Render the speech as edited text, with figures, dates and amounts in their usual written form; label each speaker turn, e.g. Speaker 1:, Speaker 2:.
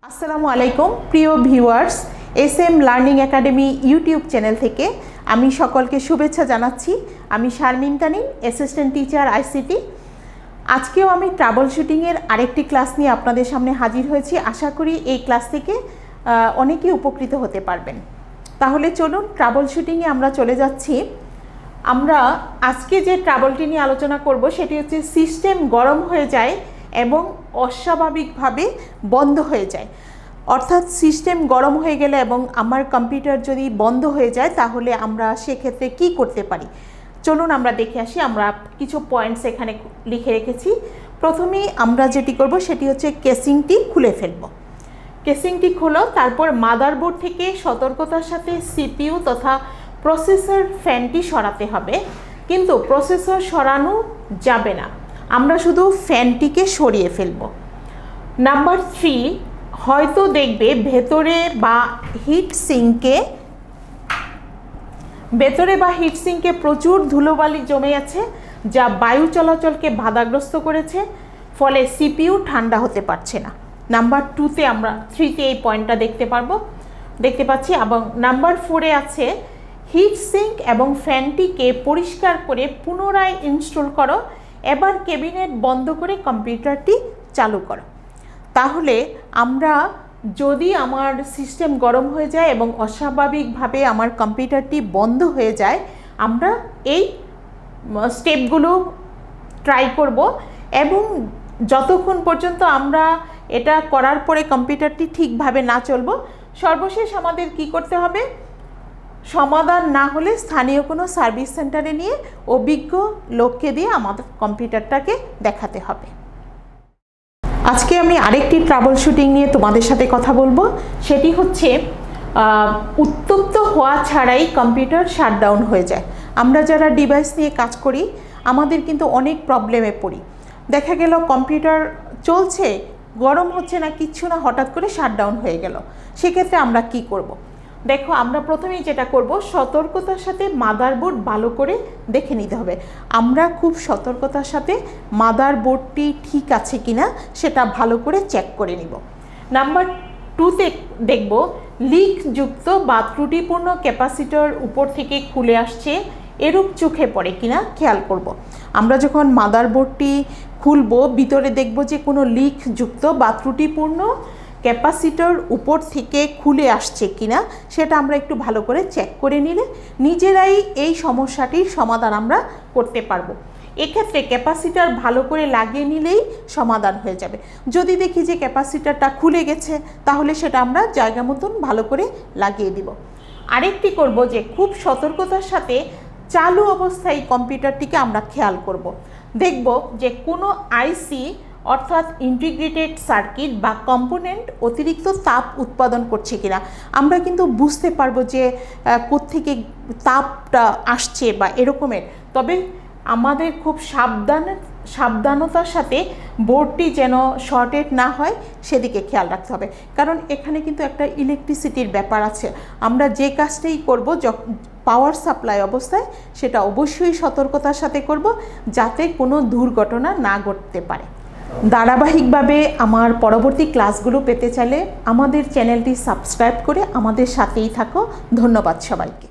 Speaker 1: আসসালামু আলাইকুম প্রিয় viewers, SM learning academy YouTube channel থেকে আমি সকলকে শুভেচ্ছা জানাচ্ছি। আমি শারমিন তানিন, অ্যাসিস্ট্যান্ট টিচার ICT। আজকেও আমি ট্রাবল শুটিংয়ের আরেকটি ক্লাস নিয়ে আপনাদের সামনে হাজির হয়েছি। আশা করি এই ক্লাস থেকে অনেকেই উপকৃত হতে পারবেন। তাহলে চলুন ট্রাবল শুটিংয়ে আমরা চলে যাচ্ছি। আমরা আজকে যে ট্রাবলটি নিয়ে আলোচনা করব সেটি হচ্ছে সিস্টেম গরম হয়ে যায় এবং অস্বাভাবিকভাবে বন্ধ হয়ে যায়। অর্থাৎ সিস্টেম গরম হয়ে গেলে এবং আমার কম্পিউটার যদি বন্ধ হয়ে যায় তাহলে আমরা সেক্ষেত্রে কি করতে পারি, চলুন আমরা দেখে আসি। আমরা কিছু পয়েন্টস এখানে লিখে রেখেছি। প্রথমেই আমরা যেটি করব সেটি হচ্ছে কেসিংটি খুলে ফেলব। কেসিংটি খোলো, তারপর মাদারবোর্ড থেকে সতর্কতার সাথে CPU তথা প্রসেসর ফ্যানটি সরাতে হবে, কিন্তু প্রসেসর সরানো যাবে না, আমরা শুধু ফ্যানটিকে সরিয়ে ফেলব। নাম্বার 3, হয়তো দেখবে ভেতরে বা হিট সিঙ্কে প্রচুর ধুলোবালি জমে আছে, যা বায়ু চলাচলকে বাধাগ্রস্ত করেছে, ফলে CPU ঠান্ডা হতে পারছে না। নাম্বার 2তে আমরা 3তে এই পয়েন্টটা দেখতে পাচ্ছি। এবং নাম্বার 4-এ আছে হিট সিঙ্ক এবং ফ্যানটিকে পরিষ্কার করে পুনরায় ইনস্টল করো, এবার ক্যাবিনেট বন্ধ করে কম্পিউটারটি চালু করো। তাহলে আমরা যদি আমার সিস্টেম গরম হয়ে যায় এবং অস্বাভাবিকভাবে আমার কম্পিউটারটি বন্ধ হয়ে যায়, আমরা এই স্টেপগুলো ট্রাই করব এবং যতক্ষণ পর্যন্ত আমরা এটা করার পরে কম্পিউটারটি ঠিকভাবে না চলব, সর্বশেষ আমাদের কি করতে হবে, সমাধান না হলে স্থানীয় কোনো সার্ভিস সেন্টারে নিয়ে অভিজ্ঞ লোককে দিয়ে আমাদের কম্পিউটারটাকে দেখাতে হবে। আজকে আমি আরেকটি ট্রাবল শুটিং নিয়ে তোমাদের সাথে কথা বলবো। সেটি হচ্ছে উত্তপ্ত হওয়া ছাড়াই কম্পিউটার শাটডাউন হয়ে যায়। আমরা যারা ডিভাইস নিয়ে কাজ করি আমাদের কিন্তু অনেক প্রবলেমে পড়ি। দেখা গেল কম্পিউটার চলছে, গরম হচ্ছে না, কিচ্ছু না, হঠাৎ করে শাটডাউন হয়ে গেল। সেক্ষেত্রে আমরা কি করব? দেখো, আমরা প্রথমেই যেটা করব, সতর্কতার সাথে মাদারবোর্ড ভালো করে দেখে নিতে হবে। আমরা খুব সতর্কতার সাথে মাদারবোর্ডটি ঠিক আছে কিনা সেটা ভালো করে চেক করে নিব। নাম্বার 2তে দেখব লিকযুক্ত বা ত্রুটিপূর্ণ ক্যাপাসিটর উপর থেকে খুলে আসছে, এরূপ চোখে পড়ে কিনা খেয়াল করব। আমরা যখন মাদারবোর্ডটি খুলব, ভিতরে দেখব যে কোনো লিকযুক্ত বা ত্রুটিপূর্ণ ক্যাপাসিটর উপর থেকে খুলে আসছে কিনা সেটা আমরা একটু ভালো করে চেক করে নিলে নিজেরাই এই সমস্যাটির সমাধান আমরা করতে পারবো। এক্ষেত্রে ক্যাপাসিটার ভালো করে লাগিয়ে নিলেই সমাধান হয়ে যাবে। যদি দেখি যে ক্যাপাসিটারটা খুলে গেছে তাহলে সেটা আমরা জায়গা মতন ভালো করে লাগিয়ে দিব। আরেকটি করব যে খুব সতর্কতার সাথে চালু অবস্থায় কম্পিউটারটিকে আমরা খেয়াল করব। দেখব যে কোনো আইসি অর্থাৎ ইন্টিগ্রেটেড সার্কিট বা কম্পোনেন্ট অতিরিক্ত তাপ উৎপাদন করছে কিনা। আমরা কিন্তু বুঝতে পারবো যে কোত্থেকে তাপটা আসছে বা এরকমের। তবে আমাদের খুব সাবধানতার সাথে বোর্ডটি যেন শর্টেড না হয় সেদিকে খেয়াল রাখতে হবে, কারণ এখানে কিন্তু একটা ইলেকট্রিসিটির ব্যাপার আছে। আমরা যে কাজটাই করব পাওয়ার সাপ্লাই অবস্থায় সেটা অবশ্যই সতর্কতার সাথে করব, যাতে কোনো দুর্ঘটনা না ঘটতে পারে। ধারাবাহিকভাবে আমার পরবর্তী ক্লাসগুলো পেতে চাইলে আমাদের চ্যানেলটি সাবস্ক্রাইব করে আমাদের সাথেই থাকো। ধন্যবাদ সবাইকে।